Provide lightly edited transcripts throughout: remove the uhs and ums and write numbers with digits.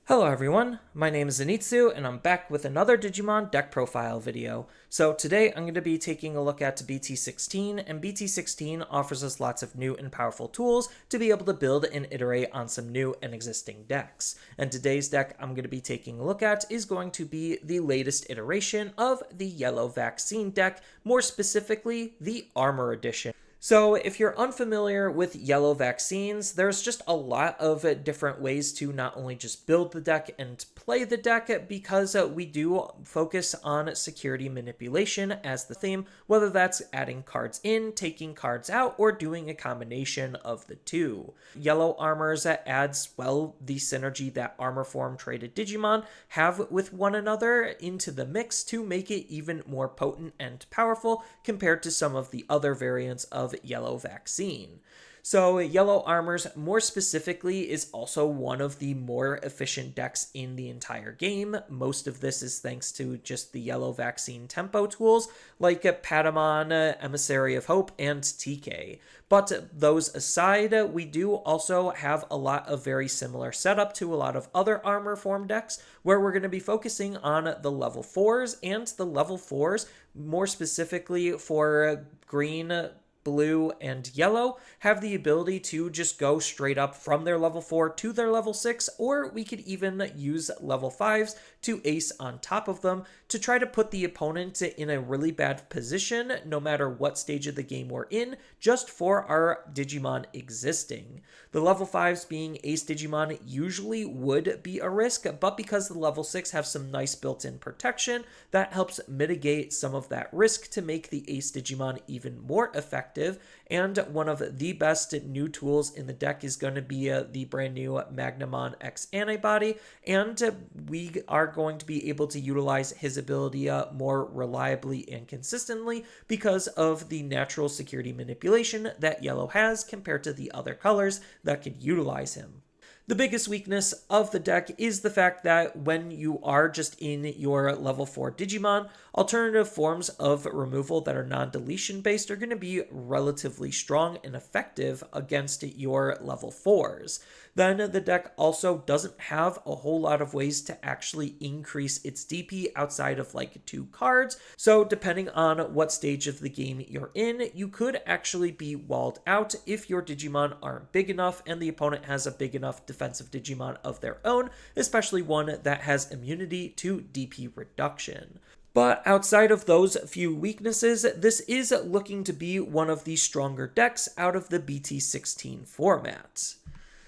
Hello everyone, my name is Zenitsu and I'm back with another Digimon deck profile video. So today I'm going to be taking a look at BT16, and BT16 offers us lots of new and powerful tools to be able to build and iterate on some new and existing decks. And today's deck I'm going to be taking a look at is going to be the latest iteration of the Yellow Vaccine deck, more specifically the Armor Edition. So if you're unfamiliar with Yellow Vaccines, there's just a lot of different ways to not only just build the deck and play the deck, because we do focus on security manipulation as the theme, whether that's adding cards in, taking cards out, or doing a combination of the two. Yellow Armors adds, well, the synergy that armor form traded Digimon have with one another into the mix to make it even more potent and powerful compared to some of the other variants of Yellow Vaccine. So Yellow Armors, more specifically, is also one of the more efficient decks in the entire game. Most of this is thanks to just the Yellow Vaccine tempo tools like Patamon, Emissary of Hope, and TK. But those aside, we do also have a lot of very similar setup to a lot of other armor form decks, where we're going to be focusing on the level 4s, and the level 4s, more specifically for green, blue, and yellow, have the ability to just go straight up from their level 4 to their level 6, or we could even use level 5s to ace on top of them to try to put the opponent in a really bad position no matter what stage of the game we're in, just for our Digimon existing. The level 5s being ace Digimon usually would be a risk, but because the level 6 have some nice built-in protection, that helps mitigate some of that risk to make the ace Digimon even more effective. And one of the best new tools in the deck is going to be the brand new Magnamon X Antibody, and we are going to be able to utilize his ability more reliably and consistently because of the natural security manipulation that yellow has compared to the other colors that could utilize him. The biggest weakness of the deck is the fact that when you are just in your level 4 Digimon, alternative forms of removal that are non-deletion based are going to be relatively strong and effective against your level 4s. Then the deck also doesn't have a whole lot of ways to actually increase its DP outside of like 2 cards, so depending on what stage of the game you're in, you could actually be walled out if your Digimon aren't big enough and the opponent has a big enough defensive Digimon of their own, especially one that has immunity to DP reduction. But outside of those few weaknesses, this is looking to be one of the stronger decks out of the BT16 format.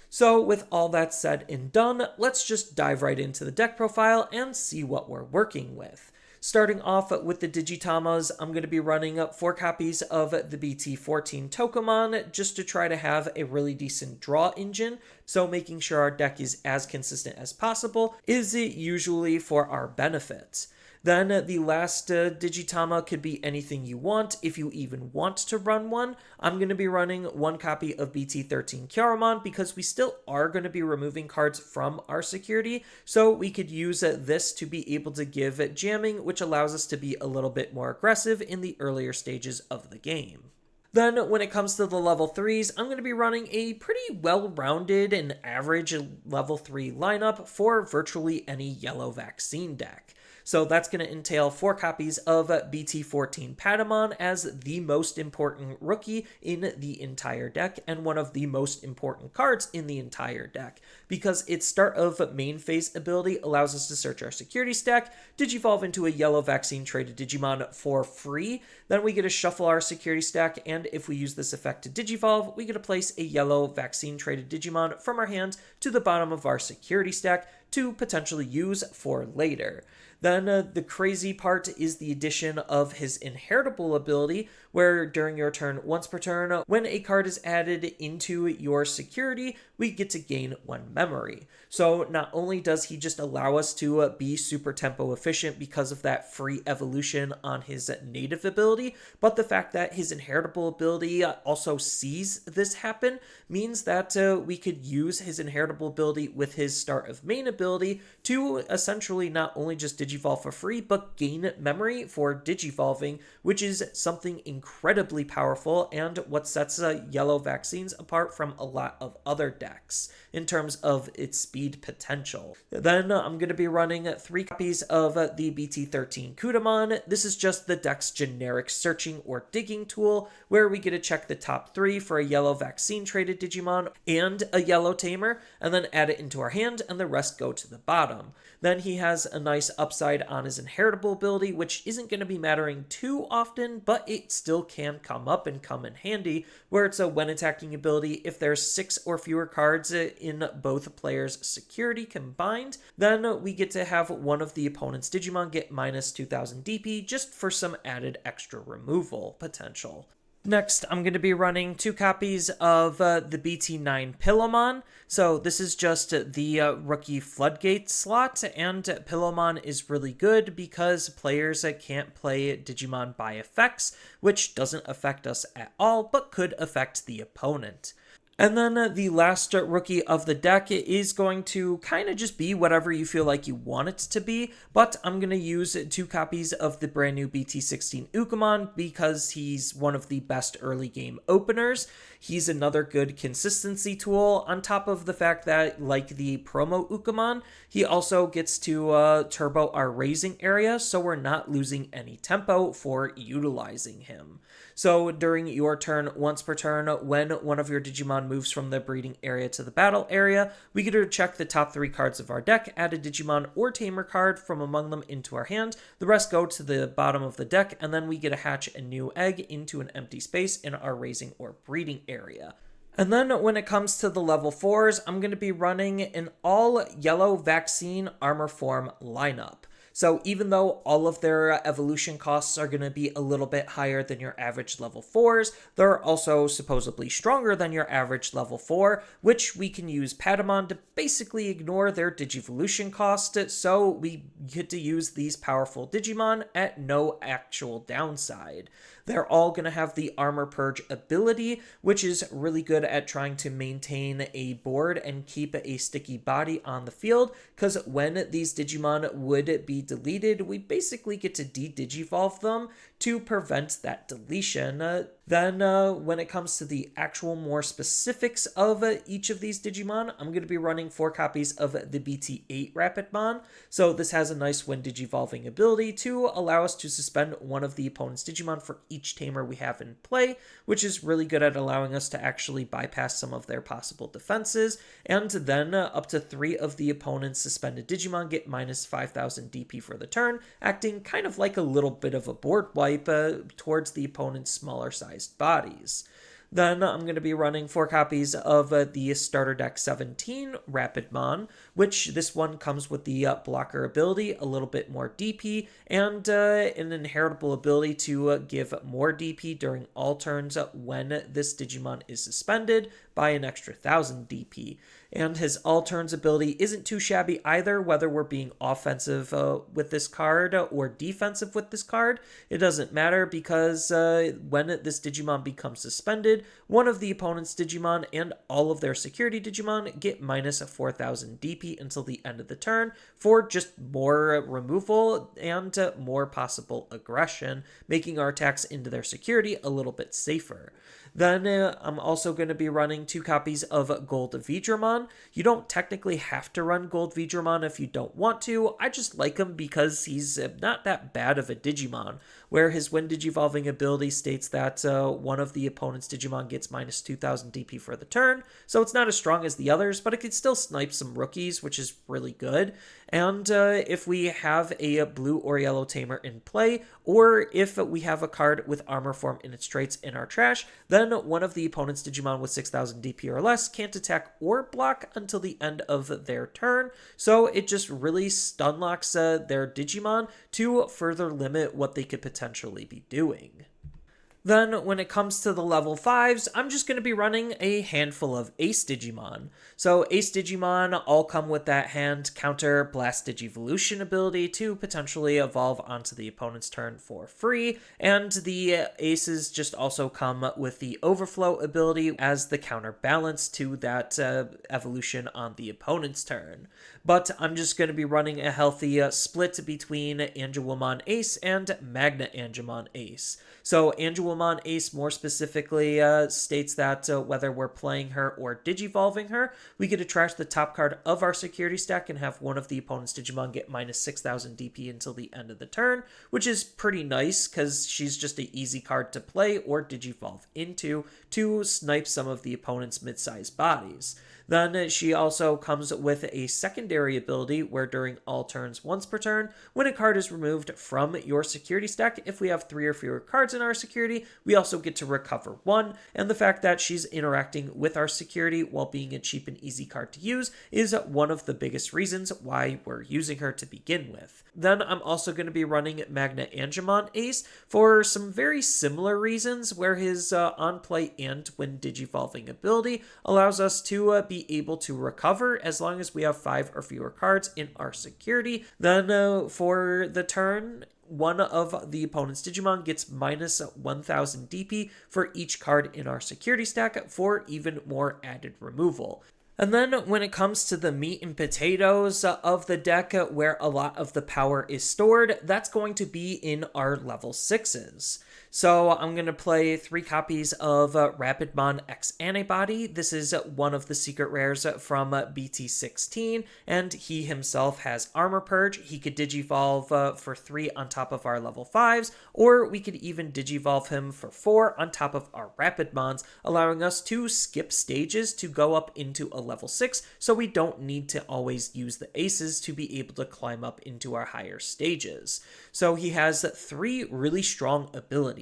So with all that said and done, let's just dive right into the deck profile and see what we're working with. Starting off with the Digitamas, I'm going to be running 4 copies of the BT14 Tokomon just to try to have a really decent draw engine, so making sure our deck is as consistent as possible is usually for our benefit. Then the last Digitama could be anything you want, if you even want to run one. I'm going to be running 1 copy of BT13 Kyaromon because we still are going to be removing cards from our security, so we could use this to be able to give jamming, which allows us to be a little bit more aggressive in the earlier stages of the game. Then when it comes to the level 3s, I'm going to be running a pretty well-rounded and average level 3 lineup for virtually any Yellow Vaccine deck. So that's going to entail 4 copies of BT14 Patamon as the most important rookie in the entire deck and one of the most important cards in the entire deck, because its start of main phase ability allows us to search our security stack, digivolve into a Yellow Vaccine traded Digimon for free, then we get to shuffle our security stack, and if we use this effect to digivolve, we get to place a Yellow Vaccine traded Digimon from our hand to the bottom of our security stack to potentially use for later. Then the crazy part is the addition of his inheritable ability, where during your turn once per turn, when a card is added into your security, we get to gain 1 memory. So not only does he just allow us to be super tempo efficient because of that free evolution on his native ability, but the fact that his inheritable ability also sees this happen means that we could use his inheritable ability with his start of main ability to essentially not only just digivolve for free, but gain memory for digivolving, which is something incredibly powerful and what sets Yellow Vaccines apart from a lot of other decks. in terms of its speed potential. Then I'm going to be running 3 copies of the BT13 Kudamon. This is just the deck's generic searching or digging tool, where we get to check the top 3 for a yellow vaccine traded Digimon and a yellow tamer, and then add it into our hand, and the rest go to the bottom. Then he has a nice upside on his inheritable ability, which isn't going to be mattering too often, but it still can come up and come in handy, where it's a when attacking ability. If there's 6 or fewer cards in both players' security combined, then we get to have one of the opponent's Digimon get minus 2000 DP just for some added extra removal potential. Next, I'm going to be running 2 copies of the BT9 Pillowmon. So this is just the rookie Floodgate slot, and Pillowmon is really good because players can't play Digimon by effects, which doesn't affect us at all, but could affect the opponent. And then the last rookie of the deck is going to kind of just be whatever you feel like you want it to be, but I'm going to use 2 copies of the brand new BT16 Ukamon because he's one of the best early game openers. He's another good consistency tool, on top of the fact that, like the promo Ukamon, he also gets to turbo our raising area, so we're not losing any tempo for utilizing him. So during your turn, once per turn, when one of your Digimon moves from the breeding area to the battle area, we get to check the top 3 cards of our deck, add a Digimon or Tamer card from among them into our hand, the rest go to the bottom of the deck, and then we get to hatch a new egg into an empty space in our raising or breeding area. And then when it comes to the level 4s, I'm going to be running an all yellow vaccine armor form lineup. So even though all of their evolution costs are going to be a little bit higher than your average level 4s, they're also supposedly stronger than your average level 4, which we can use Patamon to basically ignore their Digivolution cost, so we get to use these powerful Digimon at no actual downside. They're all going to have the Armor Purge ability, which is really good at trying to maintain a board and keep a sticky body on the field, because when these Digimon would be deleted, we basically get to de-digivolve them to prevent that deletion. Then when it comes to the actual more specifics of each of these Digimon, I'm going to be running 4 copies of the BT8 Rapidmon. So this has a nice when digivolving ability to allow us to suspend one of the opponent's Digimon for each tamer we have in play, which is really good at allowing us to actually bypass some of their possible defenses. And then up to 3 of the opponent's suspended Digimon get minus 5000 DP for the turn, acting kind of like a little bit of a board wipe towards the opponent's smaller sized bodies. Then I'm going to be running 4 copies of the Starter Deck 17 Rapidmon, which this one comes with the blocker ability, a little bit more DP, and an inheritable ability to give more DP during all turns when this Digimon is suspended by an extra 1000 DP. And his all turns ability isn't too shabby either, whether we're being offensive with this card or defensive with this card. It doesn't matter, because when this Digimon becomes suspended, one of the opponent's Digimon and all of their security Digimon get minus 4000 DP until the end of the turn for just more removal and more possible aggression, making our attacks into their security a little bit safer. Then I'm also going to be running 2 copies of Gold Vidramon. You don't technically have to run Gold Vidramon if you don't want to. I just like him because he's not that bad of a Digimon, where his when digivolving ability states that one of the opponent's Digimon gets minus 2000 DP for the turn, so it's not as strong as the others, but it can still snipe some rookies, which is really good. And if we have a blue or yellow tamer in play, or if we have a card with armor form in its traits in our trash, then one of the opponent's Digimon with 6000 DP or less can't attack or block until the end of their turn, so it just really stun locks their Digimon to further limit what they could potentially be doing. Then, when it comes to the level 5s, I'm just going to be running a handful of Ace Digimon. So, Ace Digimon all come with that hand counter Blast Digivolution ability to potentially evolve onto the opponent's turn for free, and the Aces just also come with the Overflow ability as the counterbalance to that evolution on the opponent's turn. But I'm just going to be running a healthy split between Angewomon Ace and Magna Angemon Ace. So, Angewomon Digimon Ace more specifically states that whether we're playing her or digivolving her, we get to trash the top card of our security stack and have one of the opponent's Digimon get minus 6,000 DP until the end of the turn, which is pretty nice because she's just an easy card to play or digivolve into to snipe some of the opponent's mid-sized bodies. Then she also comes with a secondary ability where during all turns once per turn, when a card is removed from your security stack, if we have 3 or fewer cards in our security, we also get to recover 1, and the fact that she's interacting with our security while being a cheap and easy card to use is one of the biggest reasons why we're using her to begin with. Then I'm also going to be running Magna Angemon Ace for some very similar reasons, where his on-play and when digivolving ability allows us to be able to recover as long as we have 5 or fewer cards in our security. Then for the turn, one of the opponent's Digimon gets minus 1,000 DP for each card in our security stack for even more added removal. And then when it comes to the meat and potatoes of the deck, where a lot of the power is stored, that's going to be in our level 6s. So I'm going to play 3 copies of Rapidmon X Antibody. This is one of the secret rares from BT16, and he himself has Armor Purge. He could digivolve for 3 on top of our level 5s, or we could even digivolve him for 4 on top of our Rapidmons, allowing us to skip stages to go up into a level 6, so we don't need to always use the aces to be able to climb up into our higher stages. So he has 3 really strong abilities.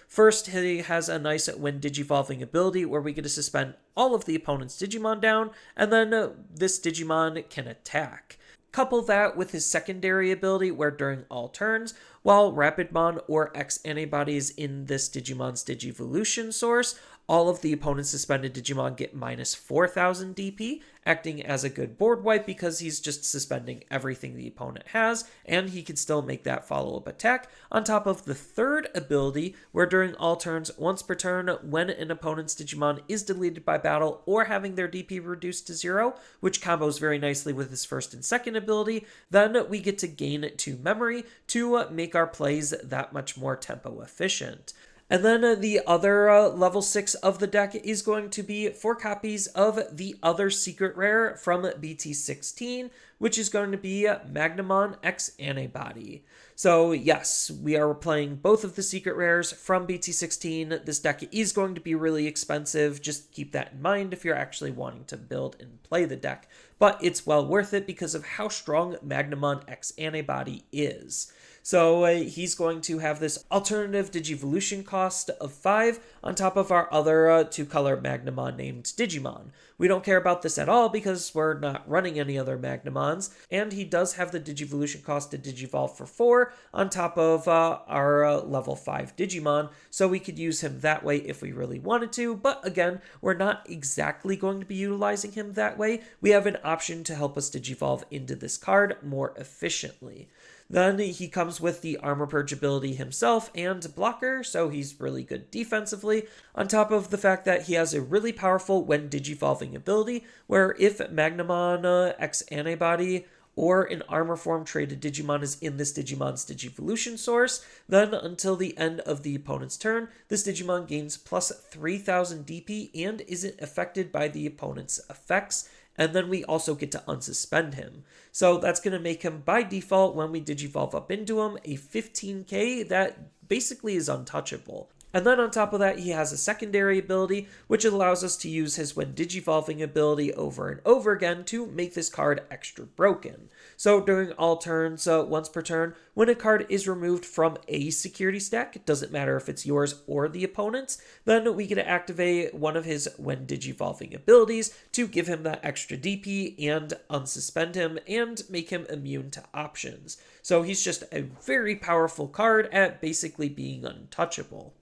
First, he has a nice when digivolving ability where we get to suspend all of the opponent's Digimon down, and then this Digimon can attack. Couple that with his secondary ability where during all turns, while Rapidmon or X Antibodies in this Digimon's Digivolution source, all of the opponent's suspended Digimon get minus 4,000 DP, acting as a good board wipe because he's just suspending everything the opponent has, and he can still make that follow-up attack, on top of the third ability, where during all turns, once per turn, when an opponent's Digimon is deleted by battle or having their DP reduced to 0, which combos very nicely with his first and second ability, then we get to gain 2 memory to make our plays that much more tempo efficient. And then the other level 6 of the deck is going to be 4 copies of the other secret rare from BT16, which is going to be Magnamon X Antibody. So yes, we are playing both of the secret rares from BT16. This deck is going to be really expensive. Just keep that in mind if you're actually wanting to build and play the deck. But it's well worth it because of how strong Magnamon X Antibody is. So he's going to have this alternative Digivolution cost of 5 on top of our other 2-color Magnamon named Digimon. We don't care about this at all because we're not running any other Magnamons, and he does have the Digivolution cost to Digivolve for 4 on top of our level 5 Digimon, so we could use him that way if we really wanted to, but again, we're not exactly going to be utilizing him that way. We have an option to help us Digivolve into this card more efficiently. Then he comes with the Armor Purge ability himself and Blocker, so he's really good defensively, on top of the fact that he has a really powerful when digivolving ability, where if Magnamon X Antibody or an armor form traded Digimon is in this Digimon's Digivolution source, then until the end of the opponent's turn, this Digimon gains plus 3,000 DP and isn't affected by the opponent's effects, and then we also get to unsuspend him. So that's going to make him, by default, when we digivolve up into him, a 15k that basically is untouchable. And then on top of that, he has a secondary ability, which allows us to use his when digivolving ability over and over again to make this card extra broken. So during all turns, once per turn, when a card is removed from a security stack, it doesn't matter if it's yours or the opponent's, then we get to activate one of his when digivolving abilities to give him that extra DP and unsuspend him and make him immune to options. So he's just a very powerful card at basically being untouchable.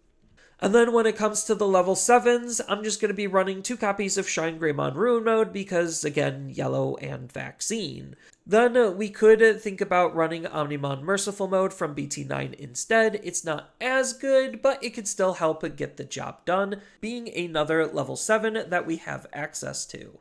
And then when it comes to the level 7s, I'm just going to be running 2 copies of Shine Greymon Ruin Mode because, again, yellow and vaccine. Then we could think about running Omnimon Merciful Mode from BT9 instead. It's not as good, but it could still help get the job done, being another level 7 that we have access to.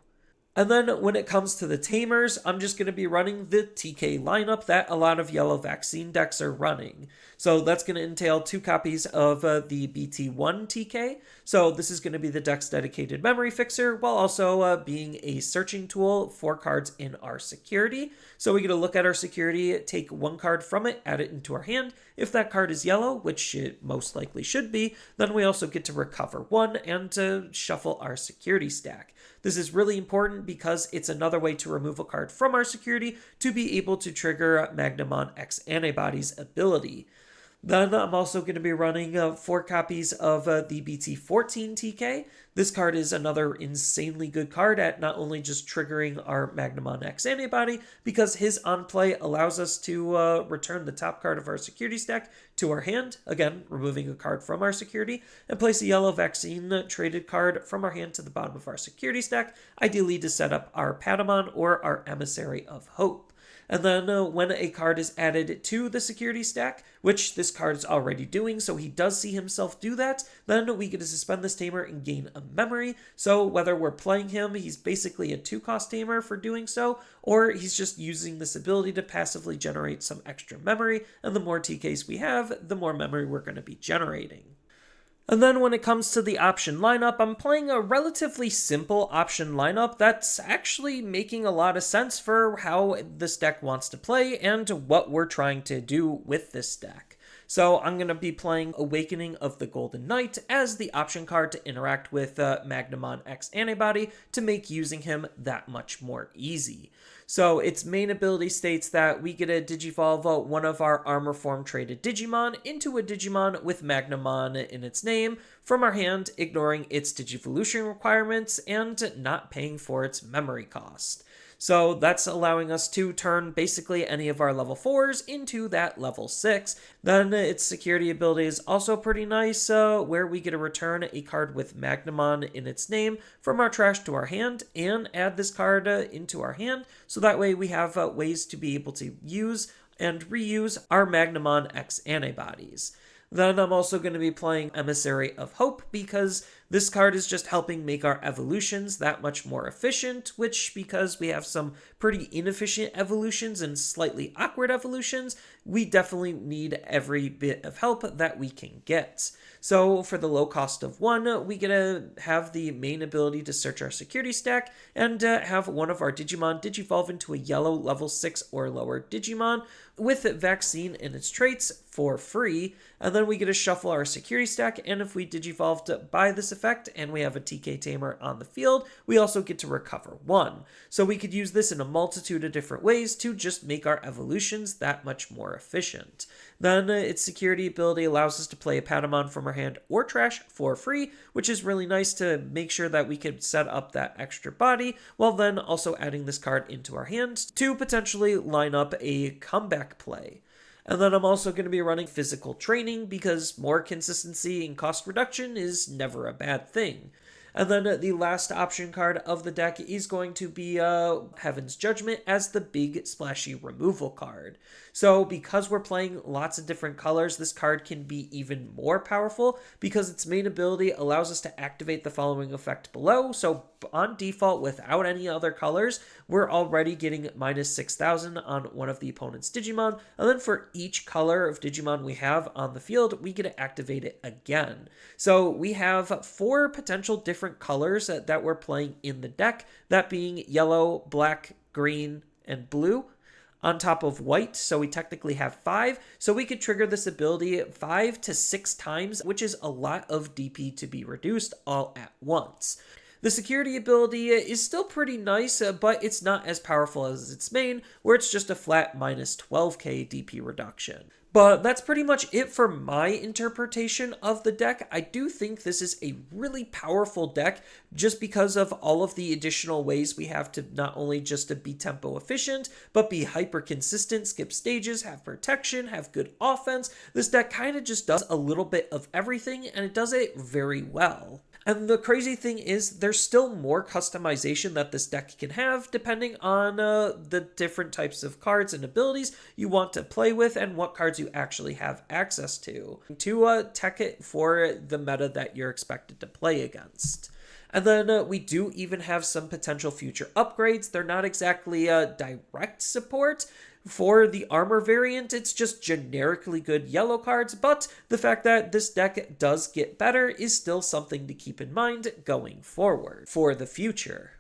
And then when it comes to the Tamers, I'm just going to be running the TK lineup that a lot of yellow vaccine decks are running. So that's going to entail 2 copies of the BT1 TK. So this is going to be the deck's dedicated memory fixer, while also being a searching tool for cards in our security. So we get to look at our security, take 1 card from it, add it into our hand. If that card is yellow, which it most likely should be, then we also get to recover 1 and to shuffle our security stack. This is really important because it's another way to remove a card from our security to be able to trigger Magnamon X Antibody's ability. Then I'm also going to be running 4 copies of the BT14 TK. This card is another insanely good card at not only just triggering our Magnamon X Antibody, because his on play allows us to return the top card of our security stack to our hand, again, removing a card from our security, and place a yellow vaccine traded card from our hand to the bottom of our security stack, ideally to set up our Patamon or our Emissary of Hope. And then when a card is added to the security stack, which this card is already doing, so he does see himself do that, then we get to suspend this Tamer and gain a memory. So whether we're playing him, he's basically a 2-cost Tamer for doing so, or he's just using this ability to passively generate some extra memory, and the more TKs we have, the more memory we're going to be generating. And then when it comes to the option lineup, I'm playing a relatively simple option lineup that's actually making a lot of sense for how this deck wants to play and what we're trying to do with this deck. So I'm going to be playing Awakening of the Golden Knight as the option card to interact with Magnamon X Antibody to make using him that much more easy. So its main ability states that we get to digivolve one of our armor form traded Digimon into a Digimon with Magnamon in its name from our hand, ignoring its Digivolution requirements and not paying for its memory cost. So that's allowing us to turn basically any of our level 4s into that level 6. Then its security ability is also pretty nice, where we get to return a card with Magnamon in its name from our trash to our hand and add this card into our hand. So that way we have ways to be able to use and reuse our Magnamon X antibodies. Then I'm also going to be playing Emissary of Hope because this card is just helping make our evolutions that much more efficient, which, because we have some pretty inefficient evolutions and slightly awkward evolutions, we definitely need every bit of help that we can get. So for the low cost of 1, we get to have the main ability to search our security stack and have one of our Digimon digivolve into a yellow level 6 or lower Digimon with Vaccine in its traits for free, and then we get to shuffle our security stack, and if we digivolved by this effect and we have a TK Tamer on the field, we also get to recover 1. So we could use this in a multitude of different ways to just make our evolutions that much more efficient. Then its security ability allows us to play a Patamon from our hand or trash for free, which is really nice to make sure that we can set up that extra body, while then also adding this card into our hand to potentially line up a comeback play. And then I'm also going to be running physical training because more consistency and cost reduction is never a bad thing. And then the last option card of the deck is going to be Heaven's Judgment as the big splashy removal card. So because we're playing lots of different colors, this card can be even more powerful because its main ability allows us to activate the following effect below. So on default, without any other colors, we're already getting minus 6,000 on one of the opponent's Digimon. And then for each color of Digimon we have on the field, we get to activate it again. So we have 4 potential different colors that we're playing in the deck, that being yellow, black, green, and blue, on top of white, so we technically have 5. So we could trigger this ability 5 to 6 times, which is a lot of DP to be reduced all at once. The security ability is still pretty nice, but it's not as powerful as its main, where it's just a flat minus 12k DP reduction. But that's pretty much it for my interpretation of the deck. I do think this is a really powerful deck just because of all of the additional ways we have to not only just to be tempo efficient, but be hyper consistent, skip stages, have protection, have good offense. This deck kind of just does a little bit of everything, and it does it very well. And the crazy thing is, there's still more customization that this deck can have depending on the different types of cards and abilities you want to play with and what cards you actually have access to tech it for the meta that you're expected to play against. And then we do even have some potential future upgrades. They're not exactly direct support. For the armor variant, it's just generically good yellow cards, but the fact that this deck does get better is still something to keep in mind going forward for the future.